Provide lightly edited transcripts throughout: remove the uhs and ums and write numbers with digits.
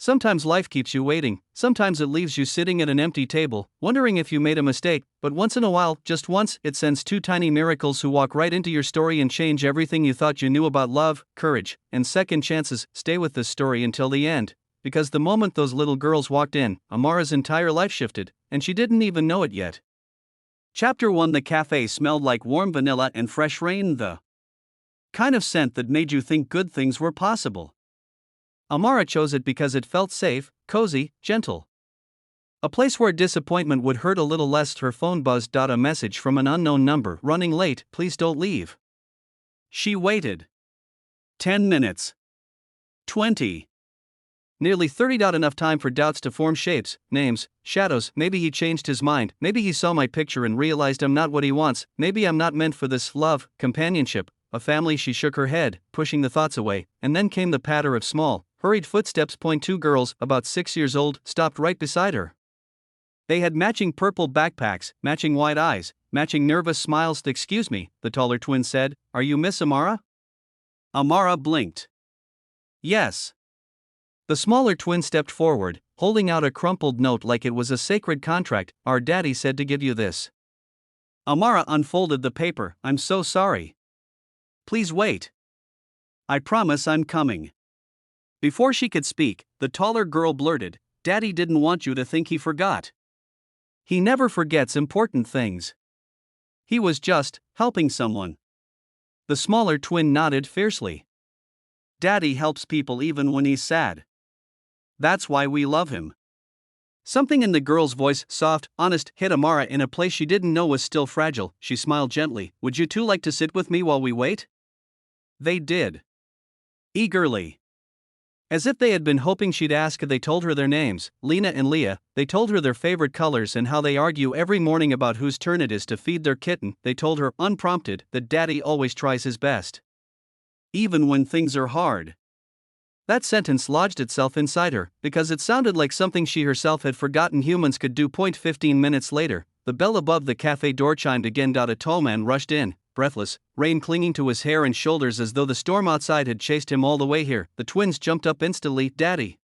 Sometimes life keeps you waiting, sometimes it leaves you sitting at an empty table, wondering if you made a mistake, but once in a while, just once, it sends two tiny miracles who walk right into your story and change everything you thought you knew about love, courage, and second chances. Stay with this story until the end. Because the moment those little girls walked in, Amara's entire life shifted, and she didn't even know it yet. Chapter 1. The cafe smelled like warm vanilla and fresh rain, the kind of scent that made you think good things were possible. Amara chose it because it felt safe, cozy, gentle. A place where disappointment would hurt a little less. Her phone buzzed. A message from an unknown number. Running late, please don't leave. She waited. 10 minutes. 20. Nearly 30. Enough time for doubts to form shapes, names, shadows. Maybe he changed his mind. Maybe he saw my picture and realized I'm not what he wants. Maybe I'm not meant for this love, companionship, a family. She shook her head, pushing the thoughts away, and then came the patter of small, hurried footsteps. Two girls, about 6 years old, stopped right beside her. They had matching purple backpacks, matching wide eyes, matching nervous smiles. Excuse me, the taller twin said, are you Miss Amara? Amara blinked. Yes. The smaller twin stepped forward, holding out a crumpled note like it was a sacred contract. Our daddy said to give you this. Amara unfolded the paper. I'm so sorry. Please wait. I promise I'm coming. Before she could speak, the taller girl blurted, Daddy didn't want you to think he forgot. He never forgets important things. He was just helping someone. The smaller twin nodded fiercely. Daddy helps people even when he's sad. That's why we love him. Something in the girl's voice, soft, honest, hit Amara in a place she didn't know was still fragile. She smiled gently. Would you two like to sit with me while we wait? They did. Eagerly. As if they had been hoping she'd ask, they told her their names, Lena and Leah. They told her their favorite colors and how they argue every morning about whose turn it is to feed their kitten. They told her, unprompted, that Daddy always tries his best. Even when things are hard. That sentence lodged itself inside her, because it sounded like something she herself had forgotten humans could do. 15 minutes later, the bell above the cafe door chimed again. A tall man rushed in, breathless, rain clinging to his hair and shoulders as though the storm outside had chased him all the way here. The twins jumped up instantly. Daddy.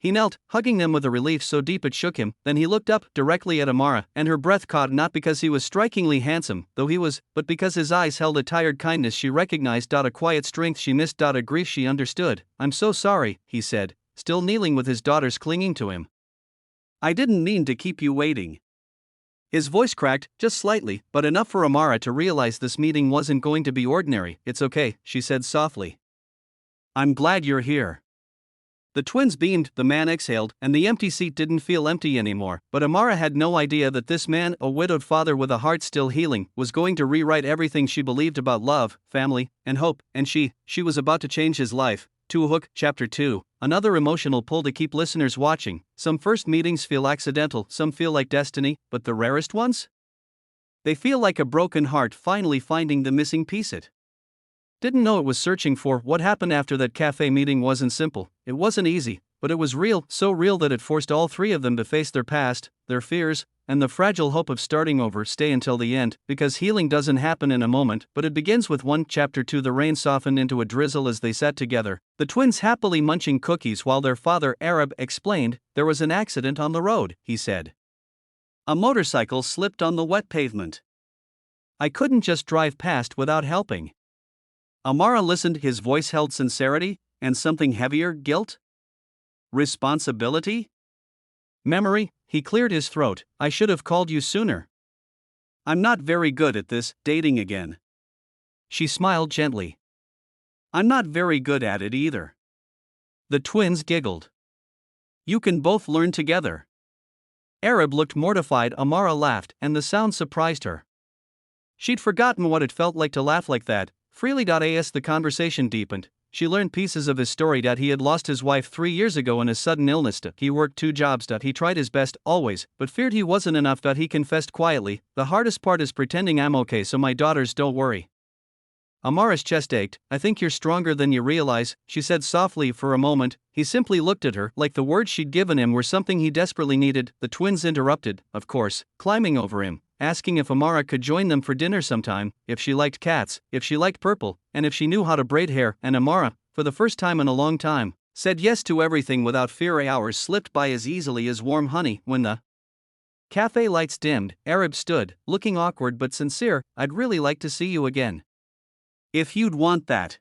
He knelt, hugging them with a relief so deep it shook him. Then he looked up directly at Amara, and her breath caught, not because he was strikingly handsome, though he was, but because his eyes held a tired kindness she recognized. A quiet strength she missed. A grief she understood. I'm so sorry, he said, still kneeling with his daughters clinging to him. I didn't mean to keep you waiting. His voice cracked, just slightly, but enough for Amara to realize this meeting wasn't going to be ordinary. It's okay, she said softly. I'm glad you're here. The twins beamed, the man exhaled, and the empty seat didn't feel empty anymore. But Amara had no idea that this man, a widowed father with a heart still healing, was going to rewrite everything she believed about love, family, and hope, and she was about to change his life. To Hook, Chapter 2. Another emotional pull to keep listeners watching. Some first meetings feel accidental, some feel like destiny, but the rarest ones? They feel like a broken heart finally finding the missing piece it didn't know it was searching for. What happened after that cafe meeting wasn't simple, it wasn't easy, but it was real, so real that it forced all three of them to face their past, their fears, and the fragile hope of starting over. Stay until the end, because healing doesn't happen in a moment, but it begins with one. Chapter 2. The rain softened into a drizzle as they sat together, the twins happily munching cookies while their father, Arab, explained, there was an accident on the road, he said. A motorcycle slipped on the wet pavement. I couldn't just drive past without helping. Amara listened, his voice held sincerity, and something heavier, guilt? Responsibility? Memory. He cleared his throat. I should have called you sooner. I'm not very good at this, dating again. She smiled gently. I'm not very good at it either. The twins giggled. You can both learn together. Arab looked mortified. Amara laughed, and the sound surprised her. She'd forgotten what it felt like to laugh like that, freely. As the conversation deepened, she learned pieces of his story. He had lost his wife 3 years ago in a sudden illness. He worked 2 jobs. He tried his best, always, but feared he wasn't enough. He confessed quietly, the hardest part is pretending I'm okay so my daughters don't worry. Amara's chest ached. I think you're stronger than you realize, she said softly. For a moment, he simply looked at her, like the words she'd given him were something he desperately needed. The twins interrupted, of course, climbing over him, asking if Amara could join them for dinner sometime, if she liked cats, if she liked purple, and if she knew how to braid hair. And Amara, for the first time in a long time, Said yes to everything without fear. Hours slipped by as easily as warm honey. When the cafe lights dimmed, Arab stood, looking awkward but sincere. I'd really like to see you again. If you'd want that.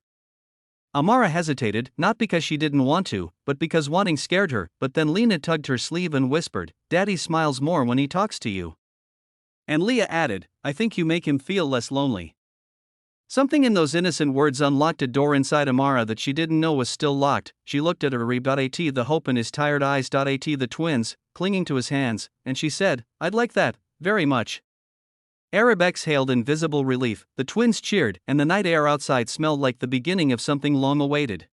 Amara hesitated, not because she didn't want to, but because wanting scared her, but then Lena tugged her sleeve and whispered, Daddy smiles more when he talks to you. And Leah added, I think you make him feel less lonely. Something in those innocent words unlocked a door inside Amara that she didn't know was still locked. She looked at Arab.at, the hope in his tired eyes. At the twins, clinging to his hands, and she said, I'd like that, very much. Arab exhaled in visible relief, the twins cheered, and the night air outside smelled like the beginning of something long awaited.